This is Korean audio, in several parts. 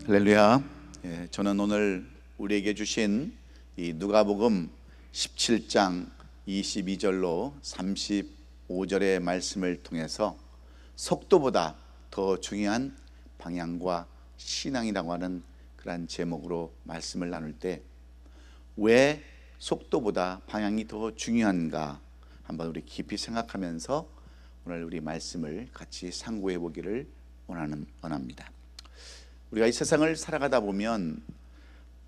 할렐루야. 저는 오늘 우리에게 주신 이 누가복음 17장 22절로 35절의 말씀을 통해서 속도보다 더 중요한 방향과 신앙이라고 하는 그런 제목으로 말씀을 나눌 때 왜 속도보다 방향이 더 중요한가 한번 우리 깊이 생각하면서 오늘 우리 말씀을 같이 상고해 보기를 원합니다. 우리가 이 세상을 살아가다 보면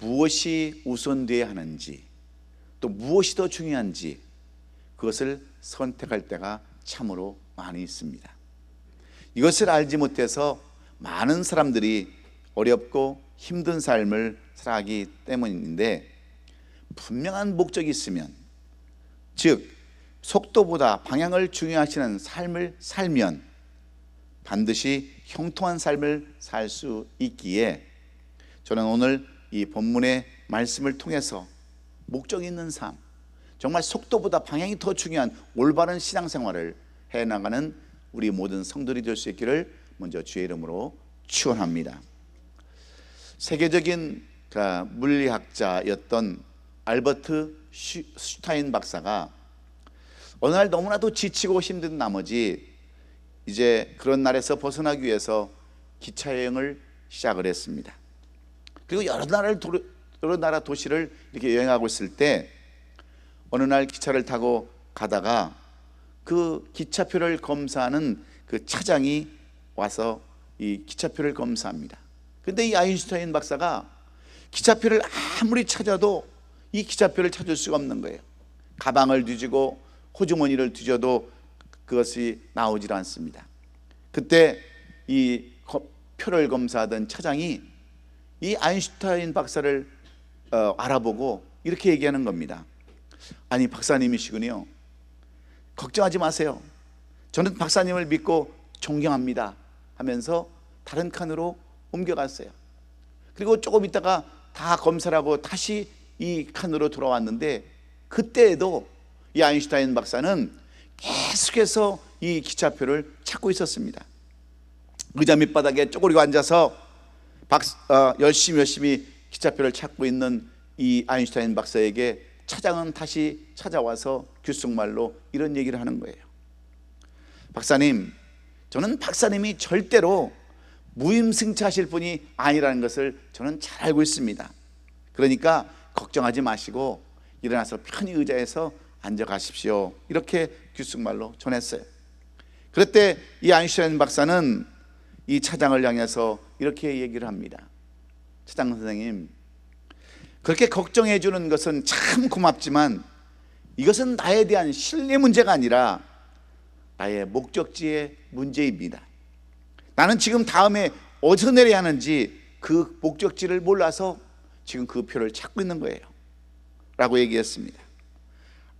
무엇이 우선돼야 하는지 또 무엇이 더 중요한지 그것을 선택할 때가 참으로 많이 있습니다. 이것을 알지 못해서 많은 사람들이 어렵고 힘든 삶을 살아가기 때문인데, 분명한 목적이 있으면, 즉 속도보다 방향을 중요하시는 삶을 살면 반드시 형통한 삶을 살 수 있기에 저는 오늘 이 본문의 말씀을 통해서 목적 있는 삶, 정말 속도보다 방향이 더 중요한 올바른 신앙생활을 해나가는 우리 모든 성도들이 될 수 있기를 먼저 주의 이름으로 축원합니다. 세계적인 물리학자였던 알버트 슈타인 박사가 어느 날 너무나도 지치고 힘든 나머지 이제 그런 날에서 벗어나기 위해서 기차 여행을 시작을 했습니다. 그리고 여러 나라 도시를 이렇게 여행하고 있을 때 어느 날 기차를 타고 가다가 그 기차표를 검사하는 그 차장이 와서 이 기차표를 검사합니다. 근데 이 아인슈타인 박사가 기차표를 아무리 찾아도 이 기차표를 찾을 수가 없는 거예요. 가방을 뒤지고 호주머니를 뒤져도 그것이 나오질 않습니다. 그때 이 표를 검사하던 차장이 이 아인슈타인 박사를 알아보고 이렇게 얘기하는 겁니다. 아니, 박사님이시군요. 걱정하지 마세요. 저는 박사님을 믿고 존경합니다 하면서 다른 칸으로 옮겨갔어요. 그리고 조금 있다가 다 검사를 하고 다시 이 칸으로 돌아왔는데, 그때에도 이 아인슈타인 박사는 계속해서 이 기차표를 찾고 있었습니다. 의자 밑바닥에 쪼그리고 앉아서 열심히 기차표를 찾고 있는 이 아인슈타인 박사에게 차장은 다시 찾아와서 귓속말로 이런 얘기를 하는 거예요. 박사님, 저는 박사님이 절대로 무임승차하실 분이 아니라는 것을 저는 잘 알고 있습니다. 그러니까 걱정하지 마시고 일어나서 편히 의자에서 앉아가십시오. 이렇게 귓속말로 전했어요. 그때 이 아인슈타인 박사는 이 차장을 향해서 이렇게 얘기를 합니다. 차장 선생님, 그렇게 걱정해 주는 것은 참 고맙지만 이것은 나에 대한 신뢰 문제가 아니라 나의 목적지의 문제입니다. 나는 지금 다음에 어디서 내려야 하는지 그 목적지를 몰라서 지금 그 표를 찾고 있는 거예요 라고 얘기했습니다.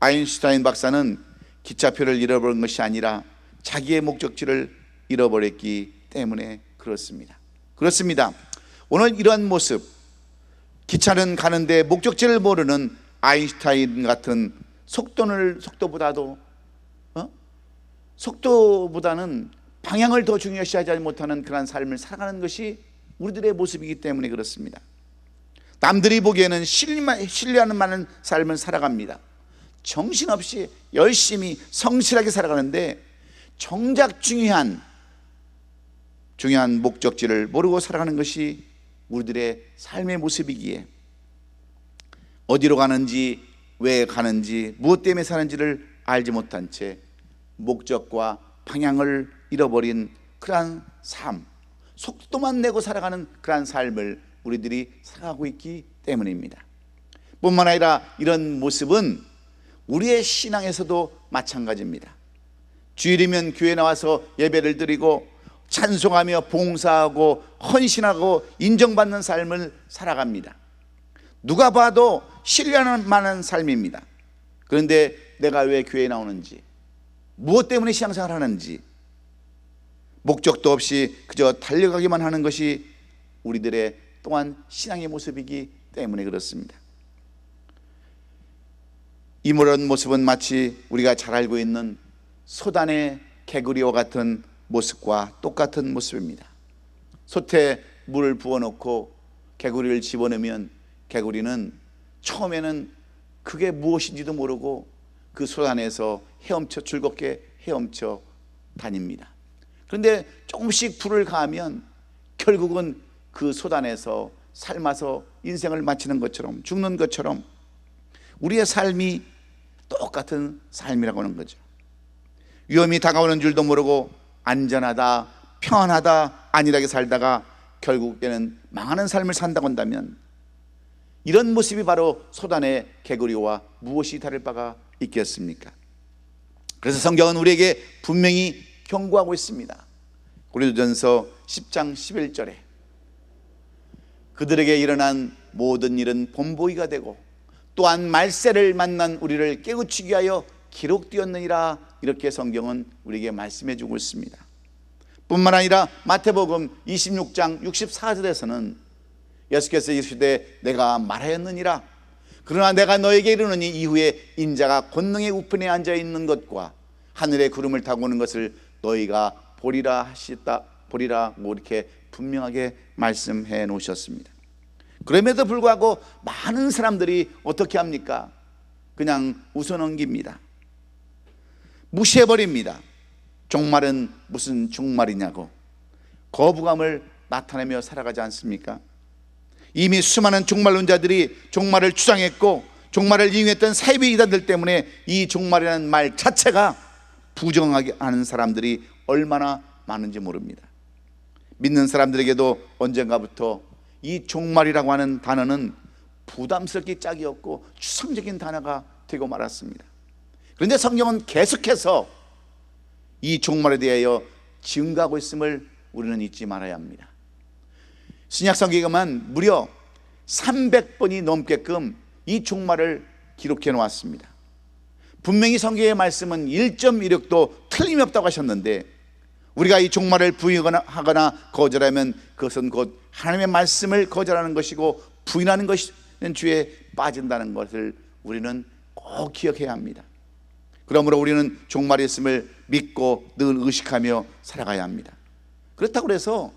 아인슈타인 박사는 기차표를 잃어버린 것이 아니라 자기의 목적지를 잃어버렸기 때문에 그렇습니다. 오늘 이러한 모습, 기차는 가는데 목적지를 모르는 아인슈타인 같은 속도보다는 방향을 더 중요시하지 못하는 그런 삶을 살아가는 것이 우리들의 모습이기 때문에 그렇습니다. 남들이 보기에는 신뢰하는 많은 삶을 살아갑니다. 정신없이 열심히 성실하게 살아가는데 정작 중요한 목적지를 모르고 살아가는 것이 우리들의 삶의 모습이기에 어디로 가는지, 왜 가는지, 무엇 때문에 사는지를 알지 못한 채 목적과 방향을 잃어버린 그러한 삶, 속도만 내고 살아가는 그러한 삶을 우리들이 살아가고 있기 때문입니다. 뿐만 아니라 이런 모습은 우리의 신앙에서도 마찬가지입니다. 주일이면 교회 나와서 예배를 드리고 찬송하며 봉사하고 헌신하고 인정받는 삶을 살아갑니다. 누가 봐도 신뢰하는 만한 삶입니다. 그런데 내가 왜 교회에 나오는지, 무엇 때문에 신앙생활을 하는지 목적도 없이 그저 달려가기만 하는 것이 우리들의 또한 신앙의 모습이기 때문에 그렇습니다. 이런 모습은 마치 우리가 잘 알고 있는 소단의 개구리와 같은 모습과 똑같은 모습입니다. 솥에 물을 부어놓고 개구리를 집어넣으면 개구리는 처음에는 그게 무엇인지도 모르고 그 솥 안에서 즐겁게 헤엄쳐 다닙니다. 그런데 조금씩 불을 가하면 결국은 그 솥 안에서 삶아서 인생을 마치는 것처럼, 죽는 것처럼 우리의 삶이 똑같은 삶이라고 하는 거죠. 위험이 다가오는 줄도 모르고 안전하다, 평안하다, 안일하게 살다가 결국에는 망하는 삶을 산다고 한다면, 이런 모습이 바로 솥 안의 개구리와 무엇이 다를 바가 있겠습니까? 그래서 성경은 우리에게 분명히 경고하고 있습니다. 고린도전서 10장 11절에 그들에게 일어난 모든 일은 본보기가 되고 또한 말세를 만난 우리를 깨우치기 위하여 기록되었느니라, 이렇게 성경은 우리에게 말씀해 주고 있습니다. 뿐만 아니라 마태복음 26장 64절에서는 예수께서 이르시되 내가 말하였느니라, 그러나 내가 너에게 이르노니 이후에 인자가 권능의 우편에 앉아 있는 것과 하늘의 구름을 타고 오는 것을 너희가 보리라 보리라고 이렇게 분명하게 말씀해 놓으셨습니다. 그럼에도 불구하고 많은 사람들이 어떻게 합니까? 그냥 웃어넘깁니다. 무시해버립니다. 종말은 무슨 종말이냐고 거부감을 나타내며 살아가지 않습니까? 이미 수많은 종말론자들이 종말을 주장했고 종말을 이용했던 사이비 이단들 때문에 이 종말이라는 말 자체가 부정하게 하는 사람들이 얼마나 많은지 모릅니다. 믿는 사람들에게도 언젠가부터 이 종말이라고 하는 단어는 부담스럽게 짝이었고 추상적인 단어가 되고 말았습니다. 그런데 성경은 계속해서 이 종말에 대하여 증거하고 있음을 우리는 잊지 말아야 합니다. 신약 성경에만 무려 300번이 넘게끔 이 종말을 기록해 놓았습니다. 분명히 성경의 말씀은 1.16도 틀림이 없다고 하셨는데, 우리가 이 종말을 부인하거나 거절하면 그것은 곧 하나님의 말씀을 거절하는 것이고 부인하는 것은 죄에 빠진다는 것을 우리는 꼭 기억해야 합니다. 그러므로 우리는 종말이 있음을 믿고 늘 의식하며 살아가야 합니다. 그렇다고 해서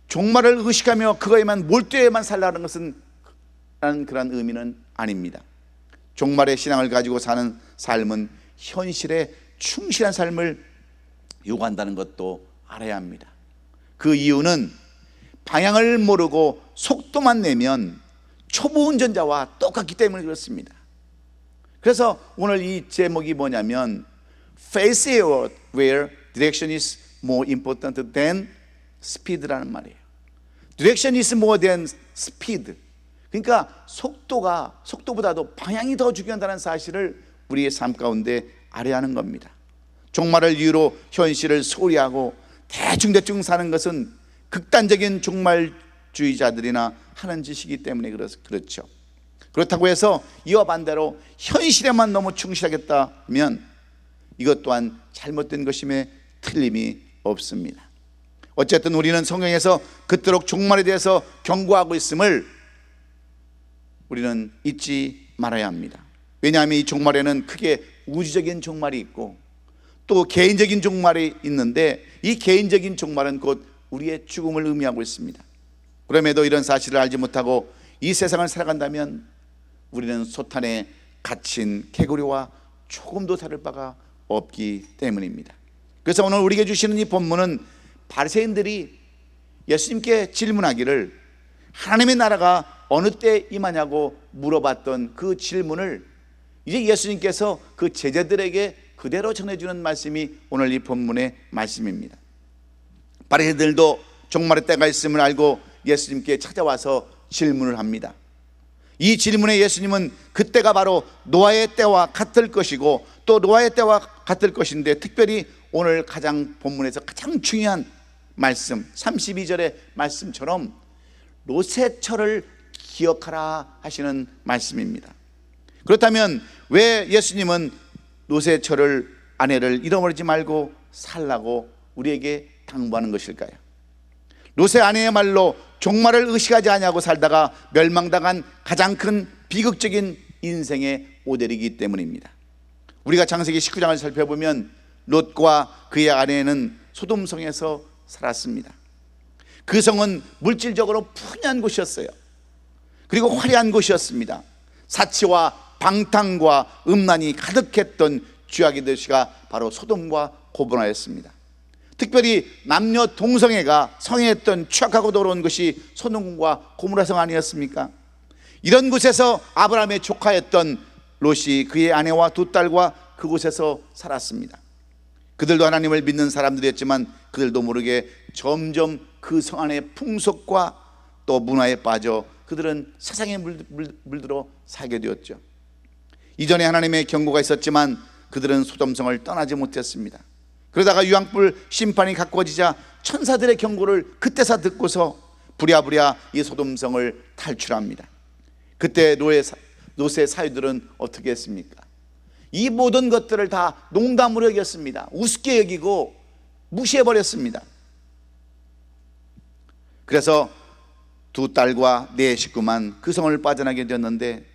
종말을 의식하며 그거에만 몰두해만 살라는 것은 그런 의미는 아닙니다. 종말의 신앙을 가지고 사는 삶은 현실에 충실한 삶을 요구한다는 것도 알아야 합니다. 그 이유는 방향을 모르고 속도만 내면 초보 운전자와 똑같기 때문에 그렇습니다. 그래서 오늘 이 제목이 뭐냐면 Face a world where direction is more important than speed라는 말이에요. Direction is more than speed. 그러니까 속도보다도 방향이 더 중요하다는 사실을 우리의 삶 가운데 알아야 하는 겁니다. 종말을 이유로 현실을 소리하고 대충 사는 것은 극단적인 종말주의자들이나 하는 짓이기 때문에 그렇죠. 그렇다고 해서 이와 반대로 현실에만 너무 충실하겠다면 이것 또한 잘못된 것임에 틀림이 없습니다. 어쨌든 우리는 성경에서 그토록 종말에 대해서 경고하고 있음을 우리는 잊지 말아야 합니다. 왜냐하면 이 종말에는 크게 우주적인 종말이 있고 또 개인적인 종말이 있는데, 이 개인적인 종말은 곧 우리의 죽음을 의미하고 있습니다. 그럼에도 이런 사실을 알지 못하고 이 세상을 살아간다면 우리는 솥안에 갇힌 개구리와 조금도 다를 바가 없기 때문입니다. 그래서 오늘 우리에게 주시는 이 본문은 바리새인들이 예수님께 질문하기를 하나님의 나라가 어느 때 임하냐고 물어봤던 그 질문을 이제 예수님께서 그 제자들에게 그대로 전해주는 말씀이 오늘 이 본문의 말씀입니다. 바리새인들도 종말의 때가 있음을 알고 예수님께 찾아와서 질문을 합니다. 이 질문에 예수님은 그때가 바로 노아의 때와 같을 것이고 또 노아의 때와 같을 것인데, 특별히 오늘 본문에서 가장 중요한 말씀 32절의 말씀처럼 롯의 기억하라 하시는 말씀입니다. 그렇다면 왜 예수님은 롯의 아내를 잃어버리지 말고 살라고 우리에게 당부하는 것일까요? 롯의 아내야말로 종말을 의식하지 아니하고 살다가 멸망당한 가장 큰 비극적인 인생의 모델이기 때문입니다. 우리가 창세기 19장을 살펴보면 롯과 그의 아내는 소돔성에서 살았습니다. 그 성은 물질적으로 풍요한 곳이었어요. 그리고 화려한 곳이었습니다. 사치와 방탕과 음란이 가득했던 죄악의 도시가 바로 소돔과 고모라였습니다. 특별히 남녀 동성애가 성행했던 취약하고 더러운 것이 소돔과 고모라 성 아니었습니까? 이런 곳에서 아브라함의 조카였던 롯이 그의 아내와 두 딸과 그곳에서 살았습니다. 그들도 하나님을 믿는 사람들이었지만 그들도 모르게 점점 그 성 안의 풍속과 또 문화에 빠져 그들은 세상에 물들어 살게 되었죠. 이전에 하나님의 경고가 있었지만 그들은 소돔성을 떠나지 못했습니다. 그러다가 유황불 심판이 가까워지자 천사들의 경고를 그때서 듣고서 부랴부랴 이 소돔성을 탈출합니다. 그때 롯의 사위들은 어떻게 했습니까? 이 모든 것들을 다 농담으로 여겼습니다. 우습게 여기고 무시해버렸습니다. 그래서 두 딸과 네 식구만 그 성을 빠져나게 되었는데,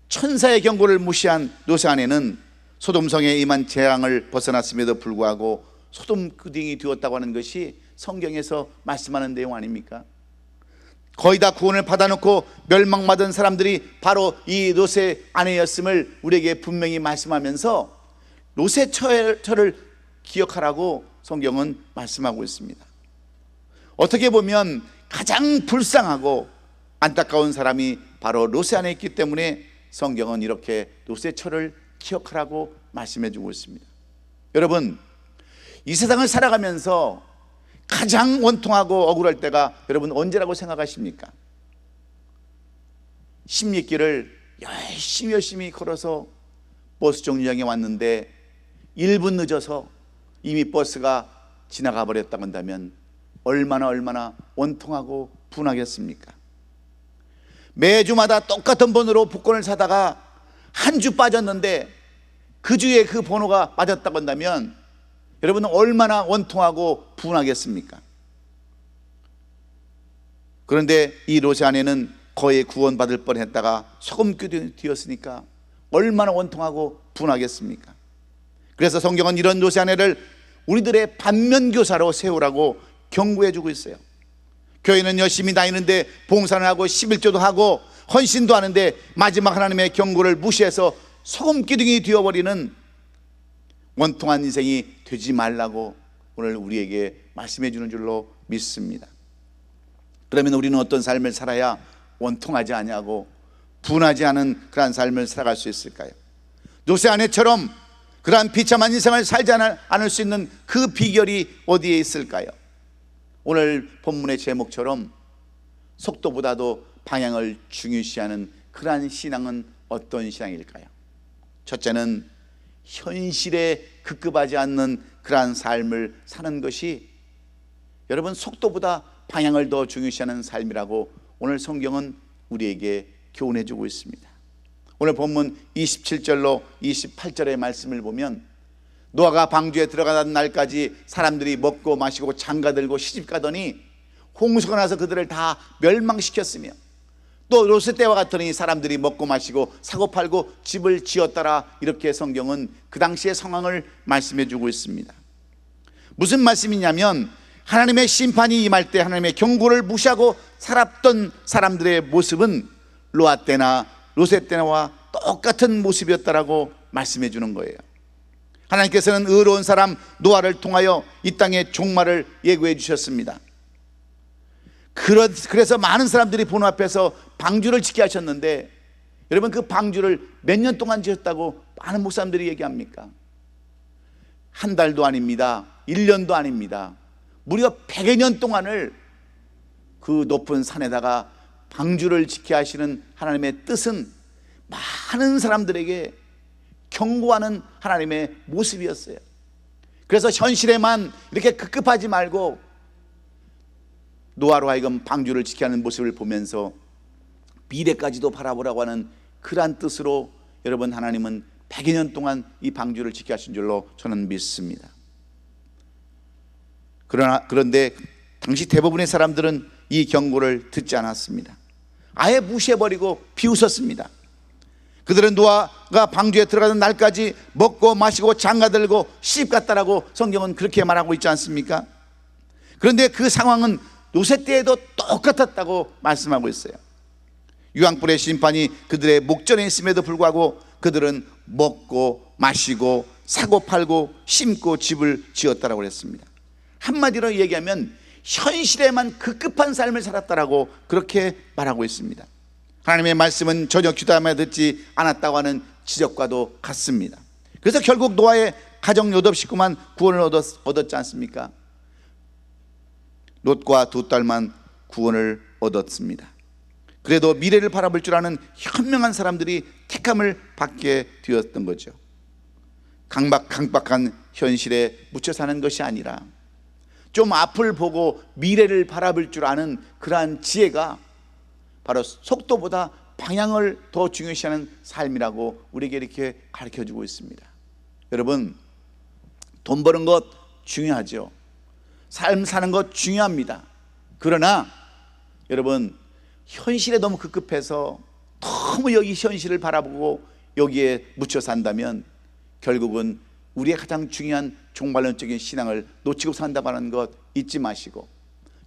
천사의 경고를 무시한 롯의 아내는 소돔성에 임한 재앙을 벗어났음에도 불구하고 소돔 끄딩이 되었다고 하는 것이 성경에서 말씀하는 내용 아닙니까? 거의 다 구원을 받아놓고 멸망받은 사람들이 바로 이 롯의 아내였음을 우리에게 분명히 말씀하면서 롯의 처를 기억하라고 성경은 말씀하고 있습니다. 어떻게 보면 가장 불쌍하고 안타까운 사람이 바로 롯의 아내에 있기 때문에 성경은 이렇게 롯의 처를 기억하라고 말씀해 주고 있습니다. 여러분, 이 세상을 살아가면서 가장 원통하고 억울할 때가 여러분 언제라고 생각하십니까? 십리길을 열심히 걸어서 버스 정류장에 왔는데 1분 늦어서 이미 버스가 지나가 버렸다고 한다면 얼마나 원통하고 분하겠습니까? 매주마다 똑같은 번호로 복권을 사다가 한 주 빠졌는데 그 주에 그 번호가 맞았다고 한다면 여러분은 얼마나 원통하고 분하겠습니까? 그런데 이 롯의 아내는 거의 구원받을 뻔했다가 소금기 되었으니까 얼마나 원통하고 분하겠습니까? 그래서 성경은 이런 롯의 아내를 우리들의 반면교사로 세우라고 경고해 주고 있어요. 교회는 열심히 다니는데 봉사를 하고 11조도 하고 헌신도 하는데 마지막 하나님의 경고를 무시해서 소금기둥이 되어버리는 원통한 인생이 되지 말라고 오늘 우리에게 말씀해 주는 줄로 믿습니다. 그러면 우리는 어떤 삶을 살아야 원통하지 않냐고 분하지 않은 그러한 삶을 살아갈 수 있을까요? 롯의 아내처럼 그러한 비참한 인생을 살지 않을 수 있는 그 비결이 어디에 있을까요? 오늘 본문의 제목처럼 속도보다도 방향을 중요시하는 그러한 신앙은 어떤 신앙일까요? 첫째는 현실에 급급하지 않는 그러한 삶을 사는 것이 여러분 속도보다 방향을 더 중요시하는 삶이라고 오늘 성경은 우리에게 교훈해 주고 있습니다. 오늘 본문 27절로 28절의 말씀을 보면 노아가 방주에 들어가던 날까지 사람들이 먹고 마시고 장가들고 시집가더니 홍수가 나서 그들을 다 멸망시켰으며 또 롯의 때와 같으니 사람들이 먹고 마시고 사고 팔고 집을 지었더라. 이렇게 성경은 그 당시의 상황을 말씀해 주고 있습니다. 무슨 말씀이냐면 하나님의 심판이 임할 때 하나님의 경고를 무시하고 살았던 사람들의 모습은 노아 때나 롯의 때와 똑같은 모습이었다라고 말씀해 주는 거예요. 하나님께서는 의로운 사람 노아를 통하여 이 땅의 종말을 예고해 주셨습니다. 그래서 많은 사람들이 보는 앞에서 방주를 짓게 하셨는데 여러분 그 방주를 몇 년 동안 지었다고 많은 목사님들이 얘기합니까? 한 달도 아닙니다. 1년도 아닙니다. 무려 100여 년 동안을 그 높은 산에다가 방주를 짓게 하시는 하나님의 뜻은 많은 사람들에게 경고하는 하나님의 모습이었어요. 그래서 현실에만 이렇게 급급하지 말고 노아로 하여금 방주를 지키게 하는 모습을 보면서 미래까지도 바라보라고 하는 그러한 뜻으로 여러분 하나님은 100여 년 동안 이 방주를 지키게 하신 줄로 저는 믿습니다. 그런데 당시 대부분의 사람들은 이 경고를 듣지 않았습니다. 아예 무시해버리고 비웃었습니다. 그들은 노아가 방주에 들어가는 날까지 먹고 마시고 장가들고 시집갔다라고 성경은 그렇게 말하고 있지 않습니까? 그런데 그 상황은 요새 때에도 똑같았다고 말씀하고 있어요. 유황불의 심판이 그들의 목전에 있음에도 불구하고 그들은 먹고 마시고 사고 팔고 심고 집을 지었다라고 했습니다. 한마디로 얘기하면 현실에만 급급한 삶을 살았다라고 그렇게 말하고 있습니다. 하나님의 말씀은 전혀 귀담아 듣지 않았다고 하는 지적과도 같습니다. 그래서 결국 노아의 가정 롯 식구만 구원을 얻었지 않습니까? 롯과 두 딸만 구원을 얻었습니다. 그래도 미래를 바라볼 줄 아는 현명한 사람들이 택함을 받게 되었던 거죠. 강박한 현실에 묻혀 사는 것이 아니라 좀 앞을 보고 미래를 바라볼 줄 아는 그러한 지혜가 바로 속도보다 방향을 더 중요시하는 삶이라고 우리에게 이렇게 가르쳐주고 있습니다. 여러분, 돈 버는 것 중요하죠. 삶 사는 것 중요합니다. 그러나 여러분, 현실에 너무 급급해서 너무 여기 현실을 바라보고 여기에 묻혀 산다면 결국은 우리의 가장 중요한 종말론적인 신앙을 놓치고 산다고 하는 것 잊지 마시고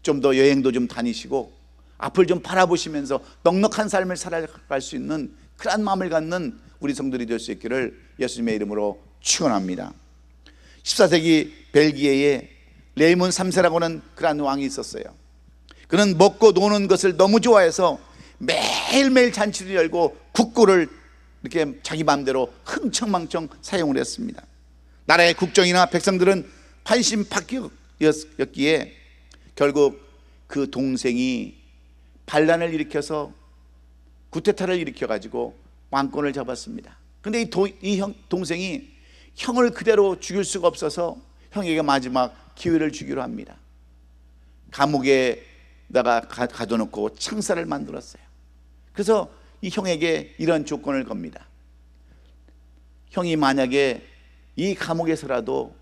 좀 더 여행도 좀 다니시고 앞을 좀 바라보시면서 넉넉한 삶을 살아갈 수 있는 그런 마음을 갖는 우리 성도들이 될 수 있기를 예수님의 이름으로 축원합니다. 14세기 벨기에에 레이몬 3세라고 하는 그런 왕이 있었어요. 그는 먹고 노는 것을 너무 좋아해서 매일매일 잔치를 열고 국고를 이렇게 자기 마음대로 흥청망청 사용을 했습니다. 나라의 국정이나 백성들은 판신팍격이었기에 결국 그 동생이 반란을 일으켜서 구테타를 일으켜가지고 왕권을 잡았습니다. 그런데 이 동생이 형을 그대로 죽일 수가 없어서 형에게 마지막 기회를 주기로 합니다. 감옥에다가 가둬놓고 창살을 만들었어요. 그래서 이 형에게 이런 조건을 겁니다. 형이 만약에 이 감옥에서라도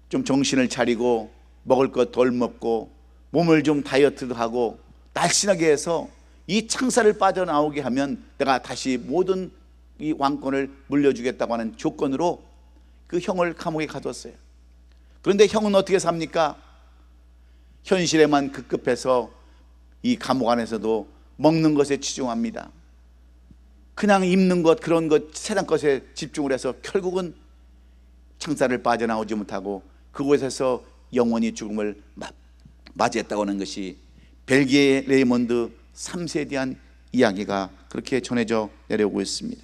좀 정신을 차리고 먹을 것 덜 먹고 몸을 좀 다이어트도 하고 날씬하게 해서 이 창살을 빠져나오게 하면 내가 다시 모든 이 왕권을 물려주겠다고 하는 조건으로 그 형을 감옥에 가뒀어요. 그런데 형은 어떻게 삽니까? 현실에만 급급해서 이 감옥 안에서도 먹는 것에 치중합니다. 그냥 입는 것, 그런 것, 세상 것에 집중을 해서 결국은 창살을 빠져나오지 못하고 그곳에서 영원히 죽음을 맞이했다고 하는 것이 벨기에 레이몬드 3세에 대한 이야기가 그렇게 전해져 내려오고 있습니다.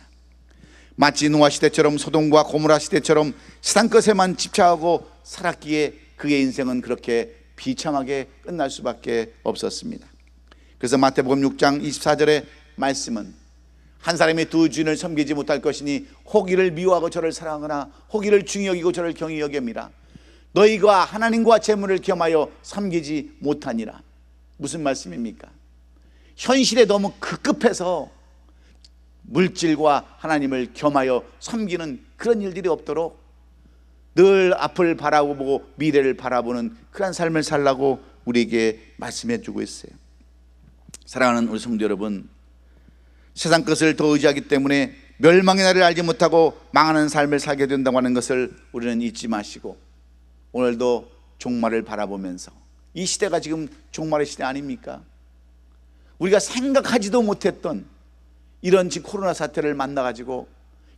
마치 노아 시대처럼 소돔과 고모라 시대처럼 세상 것에만 집착하고 살았기에 그의 인생은 그렇게 비참하게 끝날 수밖에 없었습니다. 그래서 마태복음 6장 24절의 말씀은 한 사람이 두 주인을 섬기지 못할 것이니 혹 이를 미워하고 저를 사랑하거나 혹 이를 중히 여기고 저를 경히 여김이라. 너희가 하나님과 재물을 겸하여 섬기지 못하니라. 무슨 말씀입니까? 현실에 너무 급급해서 물질과 하나님을 겸하여 섬기는 그런 일들이 없도록 늘 앞을 바라보고 미래를 바라보는 그런 삶을 살라고 우리에게 말씀해 주고 있어요. 사랑하는 우리 성도 여러분, 세상 것을 더 의지하기 때문에 멸망의 날을 알지 못하고 망하는 삶을 살게 된다고 하는 것을 우리는 잊지 마시고 오늘도 종말을 바라보면서 이 시대가 지금 종말의 시대 아닙니까? 우리가 생각하지도 못했던 이런 지금 코로나 사태를 만나가지고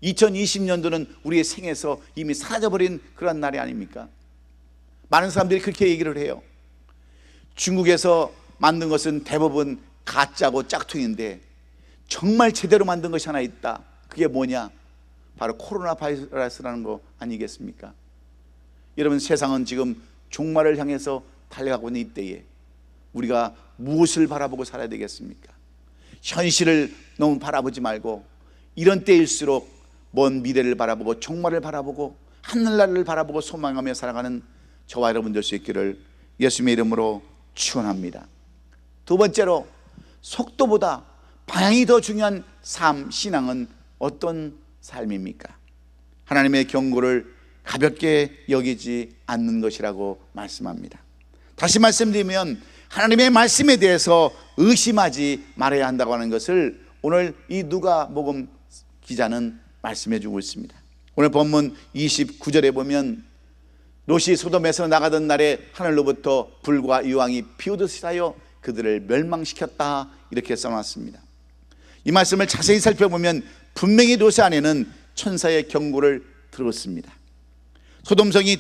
2020년도는 우리의 생에서 이미 사라져버린 그런 날이 아닙니까? 많은 사람들이 그렇게 얘기를 해요. 중국에서 만든 것은 대부분 가짜고 짝퉁인데 정말 제대로 만든 것이 하나 있다. 그게 뭐냐? 바로 코로나 바이러스라는 거 아니겠습니까? 여러분, 세상은 지금 종말을 향해서 달려가고 있는 이때에 우리가 무엇을 바라보고 살아야 되겠습니까? 현실을 너무 바라보지 말고 이런 때일수록 먼 미래를 바라보고 종말을 바라보고 하늘나라를 바라보고 소망하며 살아가는 저와 여러분 될 수 있기를 예수님의 이름으로 축원합니다. 두 번째로, 속도보다 방향이 더 중요한 삶, 신앙은 어떤 삶입니까? 하나님의 경고를 가볍게 여기지 않는 것이라고 말씀합니다. 다시 말씀드리면 하나님의 말씀에 대해서 의심하지 말아야 한다고 하는 것을 오늘 이 누가복음 기자는 말씀해 주고 있습니다. 오늘 본문 29절에 보면 롯이 소돔에서 나가던 날에 하늘로부터 불과 유황이 비오듯이 하여 그들을 멸망시켰다, 이렇게 써놨습니다. 이 말씀을 자세히 살펴보면 분명히 롯의 아내는 천사의 경고를 들었습니다. 소돔성에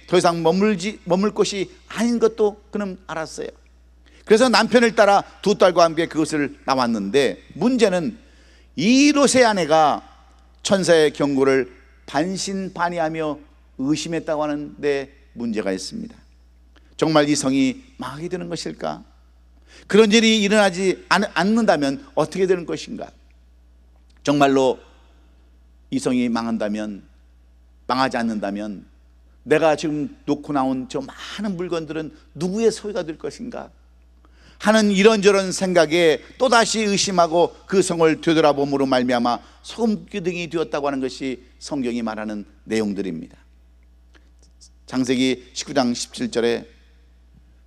더 이상 머물 곳이 아닌 것도 그는 알았어요. 그래서 남편을 따라 두 딸과 함께 그것을 나왔는데, 문제는 이 롯의 아내가 천사의 경고를 반신반의하며 의심했다고 하는데 문제가 있습니다. 정말 이 성이 망하게 되는 것일까? 그런 일이 일어나지 않는다면 어떻게 되는 것인가? 정말로 이 성이 망하지 않는다면 내가 지금 놓고 나온 저 많은 물건들은 누구의 소유가 될 것인가 하는 이런저런 생각에 또다시 의심하고 그 성을 되돌아봄으로 말미암아 소금기둥이 되었다고 하는 것이 성경이 말하는 내용들입니다. 창세기 19장 17절에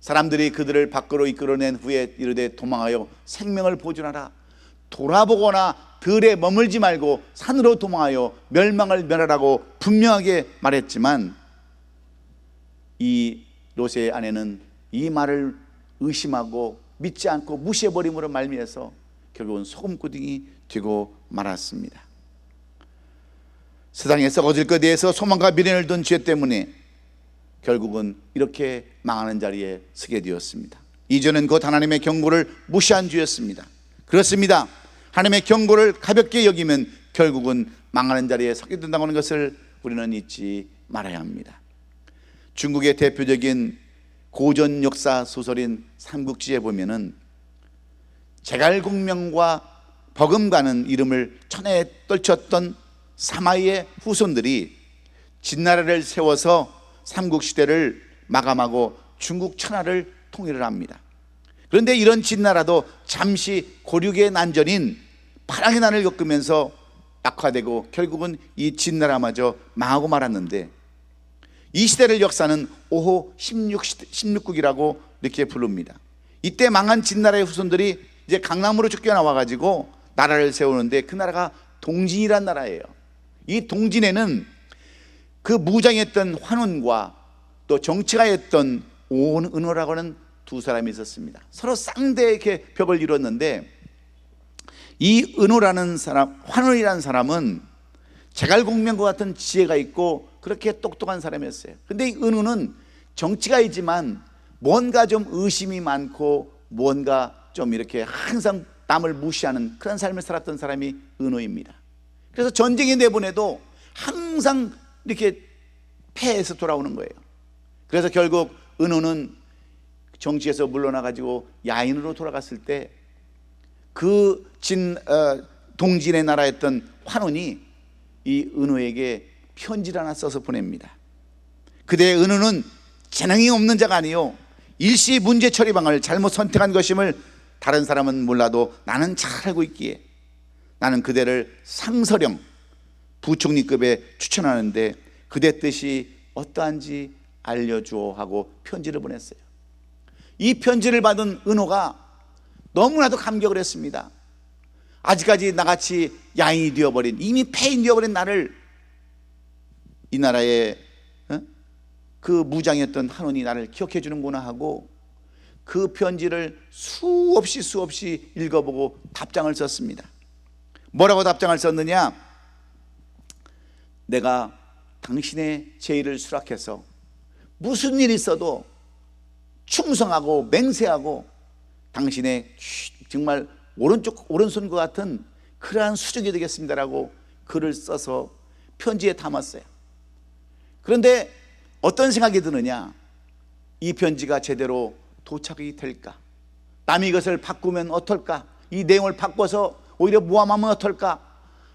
사람들이 그들을 밖으로 이끌어낸 후에 이르되 도망하여 생명을 보존하라, 돌아보거나 들에 머물지 말고 산으로 도망하여 멸망을 면하라고 분명하게 말했지만, 이 롯의 아내는 이 말을 의심하고 믿지 않고 무시해버림으로 말미해서 결국은 소금구덩이 되고 말았습니다. 세상에 썩어질 것에 대해서 소망과 미련을 둔 죄 때문에 결국은 이렇게 망하는 자리에 서게 되었습니다. 이 죄는 곧 하나님의 경고를 무시한 죄였습니다. 그렇습니다. 하나님의 경고를 가볍게 여기면 결국은 망하는 자리에 서게 된다고 하는 것을 우리는 잊지 말아야 합니다. 중국의 대표적인 고전 역사 소설인 삼국지에 보면은 제갈공명과 버금가는 이름을 천에 떨쳤던 사마이의 후손들이 진나라를 세워서 삼국시대를 마감하고 중국 천하를 통일을 합니다. 그런데 이런 진나라도 잠시 고륙의 난전인 파랑의 난을 겪으면서 악화되고 결국은 이 진나라마저 망하고 말았는데, 이 시대를 역사는 오호 16국이라고 이렇게 부릅니다. 이때 망한 진나라의 후손들이 이제 강남으로 쫓겨나와 가지고 나라를 세우는데, 그 나라가 동진이란 나라예요. 이 동진에는 그 무장했던 환운과 또 정치가했던 오은어라고 하는 두 사람이 있었습니다. 서로 쌍대의 이렇게 벽을 이뤘는데, 이 은호라는 사람, 환운이라는 사람은 제갈공명과 같은 지혜가 있고 그렇게 똑똑한 사람이었어요. 근데 이 은호는 정치가이지만 뭔가 좀 의심이 많고 뭔가 좀 이렇게 항상 남을 무시하는 그런 삶을 살았던 사람이 은호입니다. 그래서 전쟁에 내보내도 항상 이렇게 패해서 돌아오는 거예요. 그래서 결국 은호는 정치에서 물러나 가지고 야인으로 돌아갔을 때 그 동진의 나라였던 환운이 이 은호에게 편지를 하나 써서 보냅니다. 그대 은호는 재능이 없는 자가 아니요 일시 문제 처리방을 잘못 선택한 것임을 다른 사람은 몰라도 나는 잘 알고 있기에 나는 그대를 상서령 부총리급에 추천하는데 그대 뜻이 어떠한지 알려주오 하고 편지를 보냈어요. 이 편지를 받은 은호가 너무나도 감격을 했습니다. 아직까지 나같이 야인이 되어버린, 이미 폐인 되어버린 나를, 이 나라의 그 무장이었던 한원이 나를 기억해 주는구나 하고 그 편지를 수없이 읽어보고 답장을 썼습니다. 뭐라고 답장을 썼느냐? 내가 당신의 제의를 수락해서 무슨 일이 있어도 충성하고 맹세하고 당신의 정말 오른손과 같은 그러한 수족이 되겠습니다라고 글을 써서 편지에 담았어요. 그런데 어떤 생각이 드느냐? 이 편지가 제대로 도착이 될까? 남이 이것을 바꾸면 어떨까? 이 내용을 바꿔서 오히려 모함하면 어떨까?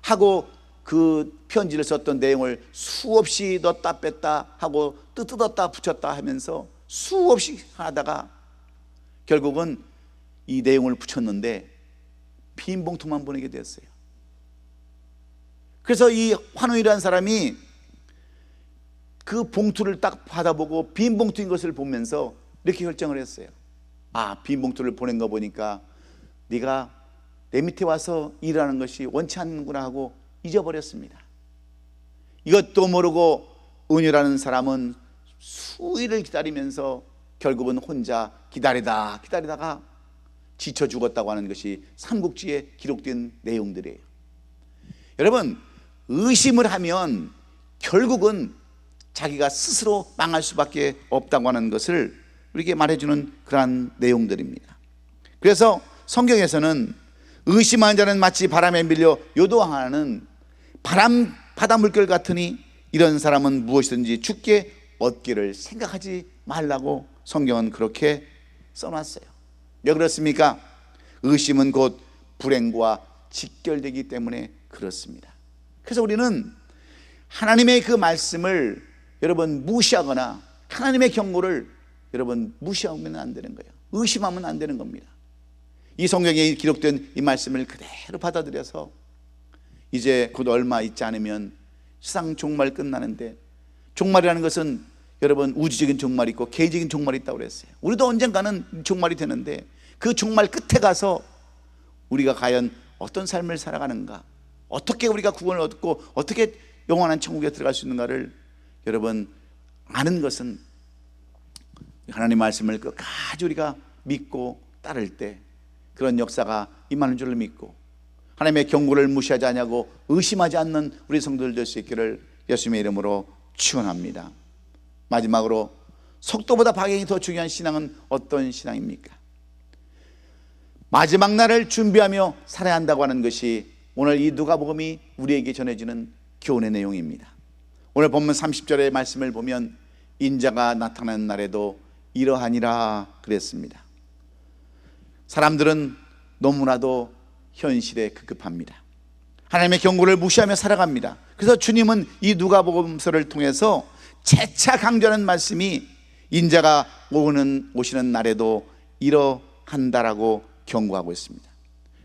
하고 그 편지를 썼던 내용을 수없이 넣었다 뺐다 하고 뜯었다 붙였다 하면서 수없이 하다가 결국은 이 내용을 붙였는데 빈 봉투만 보내게 됐어요. 그래서 이 환우이라는 사람이 그 봉투를 딱 받아보고 빈 봉투인 것을 보면서 이렇게 결정을 했어요. 아, 빈 봉투를 보낸 거 보니까 네가 내 밑에 와서 일하는 것이 원치 않는구나 하고 잊어버렸습니다. 이것도 모르고 은유라는 사람은 수일을 기다리면서 결국은 혼자 기다리다가 지쳐 죽었다고 하는 것이 삼국지에 기록된 내용들이에요. 여러분, 의심을 하면 결국은 자기가 스스로 망할 수밖에 없다고 하는 것을 우리에게 말해주는 그러한 내용들입니다. 그래서 성경에서는 의심한 자는 마치 바람에 밀려 요동하는 바다 물결 같으니 이런 사람은 무엇이든지 죽게 얻기를 생각하지 말라고 성경은 그렇게 써놨어요. 왜 그렇습니까? 의심은 곧 불행과 직결되기 때문에 그렇습니다. 그래서 우리는 하나님의 그 말씀을 여러분 무시하거나 하나님의 경고를 여러분 무시하면 안 되는 거예요. 의심하면 안 되는 겁니다. 이 성경에 기록된 이 말씀을 그대로 받아들여서 이제 곧 얼마 있지 않으면 세상 종말 끝나는데, 종말이라는 것은 여러분 우주적인 종말이 있고 개인적인 종말이 있다고 그랬어요. 우리도 언젠가는 종말이 되는데 그 종말 끝에 가서 우리가 과연 어떤 삶을 살아가는가, 어떻게 우리가 구원을 얻고 어떻게 영원한 천국에 들어갈 수 있는가를 여러분 아는 것은 하나님 말씀을 끝까지 우리가 믿고 따를 때 그런 역사가 임하는 줄을 믿고 하나님의 경고를 무시하지 않냐고 의심하지 않는 우리 성도들 될 수 있기를 예수님의 이름으로 축원합니다. 마지막으로 속도보다 방향이 더 중요한 신앙은 어떤 신앙입니까? 마지막 날을 준비하며 살아야 한다고 하는 것이 오늘 이 누가복음이 우리에게 전해지는 교훈의 내용입니다. 오늘 본문 30절의 말씀을 보면 인자가 나타나는 날에도 이러하니라 그랬습니다. 사람들은 너무나도 현실에 급급합니다. 하나님의 경고를 무시하며 살아갑니다. 그래서 주님은 이 누가복음서를 통해서 재차 강조하는 말씀이 인자가 오시는 날에도 이러한다라고 경고하고 있습니다.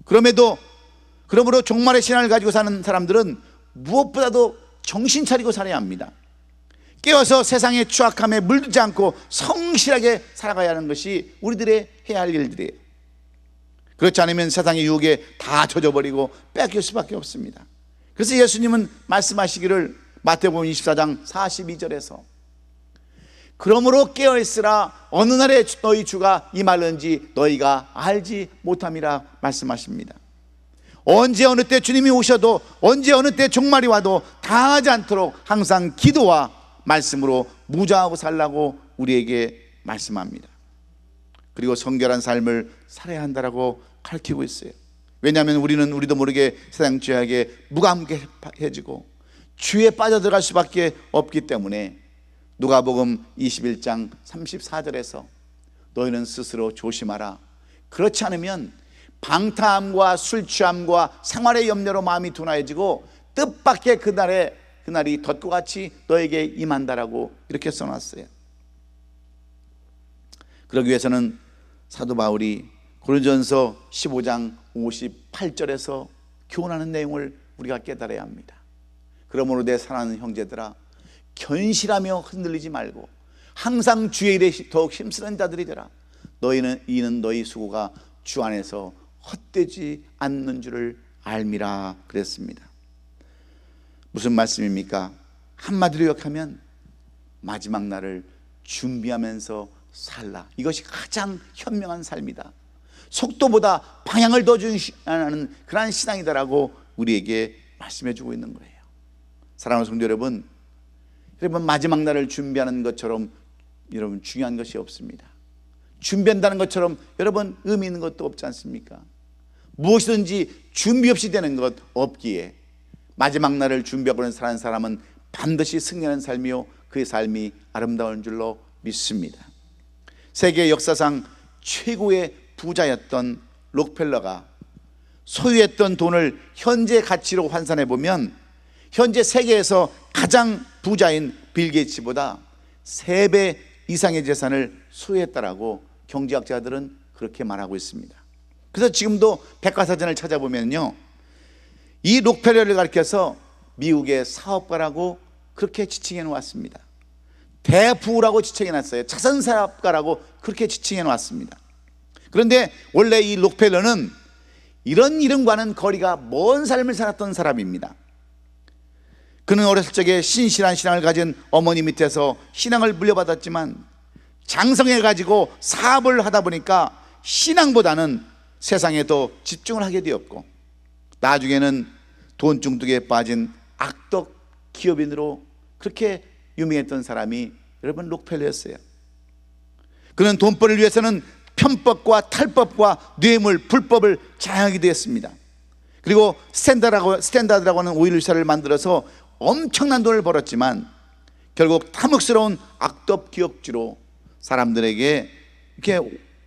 그러므로 종말의 신앙을 가지고 사는 사람들은 무엇보다도 정신 차리고 살아야 합니다. 깨어서 세상의 추악함에 물들지 않고 성실하게 살아가야 하는 것이 우리들의 해야 할 일들이에요. 그렇지 않으면 세상의 유혹에 다 젖어버리고 뺏길 수밖에 없습니다. 그래서 예수님은 말씀하시기를 마태복음 24장 42절에서 그러므로 깨어있으라 어느 날에 너희 주가 임할는지 너희가 알지 못함이라 말씀하십니다. 언제 어느 때 주님이 오셔도 언제 어느 때 종말이 와도 당하지 않도록 항상 기도와 말씀으로 무장하고 살라고 우리에게 말씀합니다. 그리고 성결한 삶을 살아야 한다라고 가르치고 있어요. 왜냐하면 우리도 모르게 세상 죄악에 무감해지고 죄에 빠져들어갈 수밖에 없기 때문에 누가복음 21장 34절에서 너희는 스스로 조심하라. 그렇지 않으면 방탕함과 술 취함과 생활의 염려로 마음이 둔화해지고 뜻밖의 그날이 덫과 같이 너에게 임한다라고 이렇게 써놨어요. 그러기 위해서는 사도 바울이 고린도전서 15장 58절에서 교훈하는 내용을 우리가 깨달아야 합니다. 그러므로 내 사랑하는 형제들아 견실하며 흔들리지 말고 항상 주의 일에 더욱 힘쓰는 자들이 되라. 이는 너희 수고가 주 안에서 헛되지 않는 줄을 알미라 그랬습니다. 무슨 말씀입니까? 한마디로 요약하면 마지막 날을 준비하면서 살라. 이것이 가장 현명한 삶이다. 속도보다 방향을 더 중시하는 그러한 신앙이다라고 우리에게 말씀해 주고 있는 거예요. 사랑하는 성도 여러분, 마지막 날을 준비하는 것처럼 여러분 중요한 것이 없습니다. 준비한다는 것처럼 여러분 의미 있는 것도 없지 않습니까? 무엇이든지 준비 없이 되는 것 없기에 마지막 날을 준비하고 사는 사람은 반드시 승리하는 삶이요 그의 삶이 아름다운 줄로 믿습니다. 세계 역사상 최고의 부자였던 록펠러가 소유했던 돈을 현재 가치로 환산해 보면 현재 세계에서 가장 부자인 빌 게이츠보다 3배 이상의 재산을 소유했다라고 경제학자들은 그렇게 말하고 있습니다. 그래서 지금도 백과사전을 찾아보면요, 이 록펠러를 가리켜서 미국의 사업가라고 그렇게 지칭해 놓았습니다. 대부라고 지칭해 놨어요. 자선사업가라고 그렇게 지칭해 놓았습니다. 그런데 원래 이 록펠러는 이런 이름과는 거리가 먼 삶을 살았던 사람입니다. 그는 어렸을 적에 신실한 신앙을 가진 어머니 밑에서 신앙을 물려받았지만 장성해가지고 사업을 하다 보니까 신앙보다는 세상에 더 집중을 하게 되었고, 나중에는 돈 중독에 빠진 악덕 기업인으로 그렇게 유명했던 사람이 여러분 록펠러였어요. 그는 돈벌이를 위해서는 편법과 탈법과 뇌물, 불법을 자행하게 되었습니다. 그리고 스탠다드라고 하는 오일 회사를 만들어서 엄청난 돈을 벌었지만 결국 탐욕스러운 악덕 기업주로 사람들에게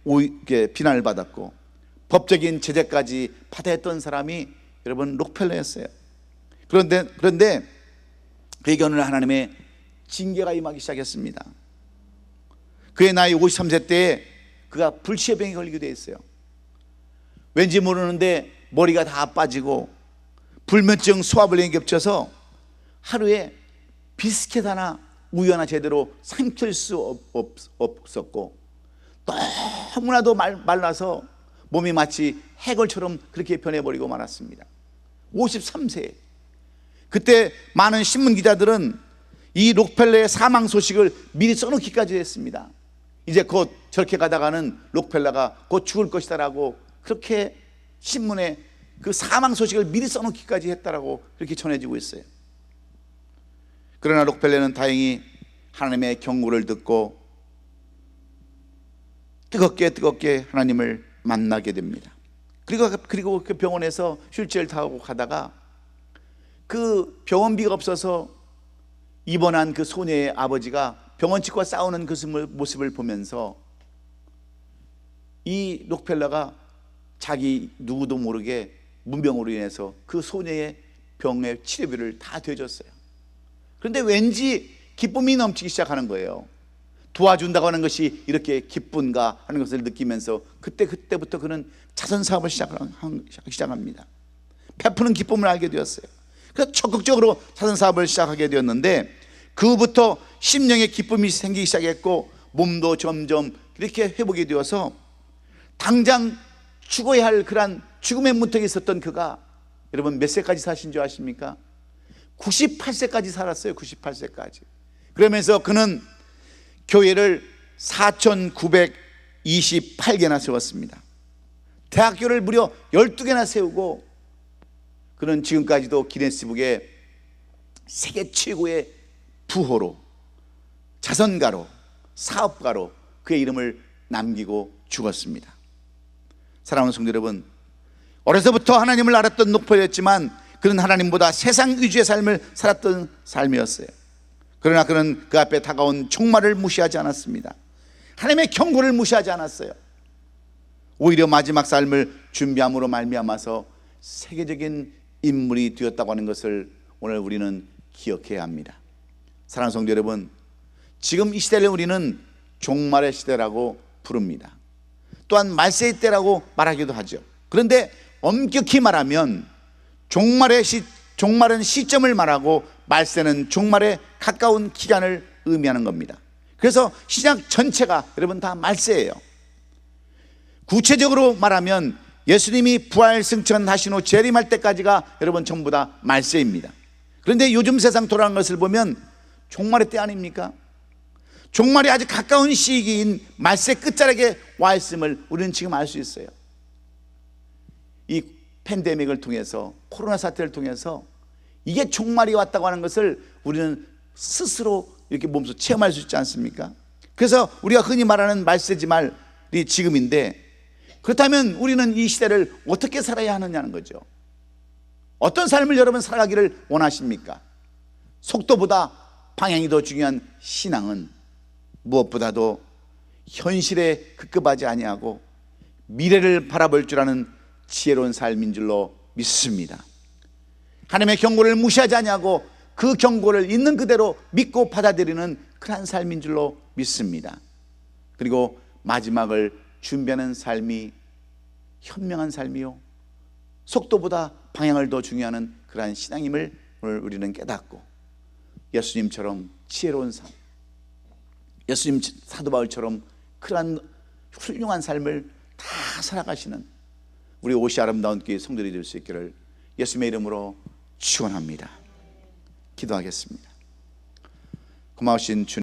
이렇게 비난을 받았고 법적인 제재까지 받아야 했던 사람이 여러분 록펠러였어요. 그런데 그에게 어느 날 하나님의 징계가 임하기 시작했습니다. 그의 나이 53세 때에 그가 불치병에 걸리게 돼 있어요. 왠지 모르는데 머리가 다 빠지고 불면증, 소화불량이 겹쳐서 하루에 비스켓 하나, 우유 하나 제대로 삼킬 수 없었고, 너무나도 말라서 몸이 마치 해골처럼 그렇게 변해버리고 말았습니다. 53세. 그때 많은 신문 기자들은 이 록펠러의 사망 소식을 미리 써놓기까지 했습니다. 이제 곧 저렇게 가다가는 록펠러가 곧 죽을 것이다라고 그렇게 신문에 그 사망 소식을 미리 써놓기까지 했다라고 그렇게 전해지고 있어요. 그러나 록펠러는 다행히 하나님의 경고를 듣고 뜨겁게 하나님을 만나게 됩니다. 그리고 그 병원에서 휠체어를 타고 가다가 그 병원비가 없어서 입원한 그 소녀의 아버지가 병원 측과 싸우는 그 모습을 보면서 이 록펠러가 자기 누구도 모르게 문병으로 인해서 그 소녀의 병의 치료비를 다 대줬어요. 그런데 왠지 기쁨이 넘치기 시작하는 거예요. 도와준다고 하는 것이 이렇게 기쁜가 하는 것을 느끼면서 그때부터 그는 자선사업을 시작합니다. 베푸는 기쁨을 알게 되었어요. 그래서 적극적으로 자선사업을 시작하게 되었는데 그부터 심령의 기쁨이 생기기 시작했고 몸도 점점 이렇게 회복이 되어서 당장 죽어야 할 그런 죽음의 문턱에 있었던 그가 여러분 몇 세까지 사신 줄 아십니까? 98세까지 살았어요. 98세까지. 그러면서 그는 교회를 4,928개나 세웠습니다. 대학교를 무려 12개나 세우고 그는 지금까지도 기네스북에 세계 최고의 부호로, 자선가로, 사업가로 그의 이름을 남기고 죽었습니다. 사랑하는 성도 여러분, 어려서부터 하나님을 알았던 록펠러였지만 그는 하나님보다 세상 위주의 삶을 살았던 삶이었어요. 그러나 그는 그 앞에 다가온 종말을 무시하지 않았습니다. 하나님의 경고를 무시하지 않았어요. 오히려 마지막 삶을 준비함으로 말미암아서 세계적인 인물이 되었다고 하는 것을 오늘 우리는 기억해야 합니다. 사랑하는 성도 여러분, 지금 이 시대를 우리는 종말의 시대라고 부릅니다. 또한 말세의 때라고 말하기도 하죠. 그런데 엄격히 말하면 종말은 시점을 말하고 말세는 종말에 가까운 기간을 의미하는 겁니다. 그래서 신약 전체가 여러분 다 말세예요. 구체적으로 말하면 예수님이 부활 승천하신 후 재림할 때까지가 여러분 전부 다 말세입니다. 그런데 요즘 세상 돌아가는 것을 보면 종말의 때 아닙니까? 종말이 아주 가까운 시기인 말세 끝자락에 와 있음을 우리는 지금 알 수 있어요. 이 팬데믹을 통해서, 코로나 사태를 통해서 이게 종말이 왔다고 하는 것을 우리는 스스로 이렇게 몸소 체험할 수 있지 않습니까? 그래서 우리가 흔히 말하는 말세지 말이 지금인데, 그렇다면 우리는 이 시대를 어떻게 살아야 하느냐는 거죠. 어떤 삶을 여러분 살아가기를 원하십니까? 속도보다 방향이 더 중요한 신앙은 무엇보다도 현실에 급급하지 아니하고 미래를 바라볼 줄 아는 지혜로운 삶인 줄로 믿습니다. 하나님의 경고를 무시하지 아니하고 그 경고를 있는 그대로 믿고 받아들이는 그러한 삶인 줄로 믿습니다. 그리고 마지막을 준비하는 삶이 현명한 삶이요, 속도보다 방향을 더 중요하는 그러한 신앙임을 오늘 우리는 깨닫고 예수님처럼 지혜로운 삶, 예수님 사도 바울처럼 그러한 훌륭한 삶을 다 살아가시는 우리 옷이 아름다운 교회 성도들이 될 수 있기를 예수님의 이름으로 축원합니다. 기도하겠습니다. 고마우신 주님,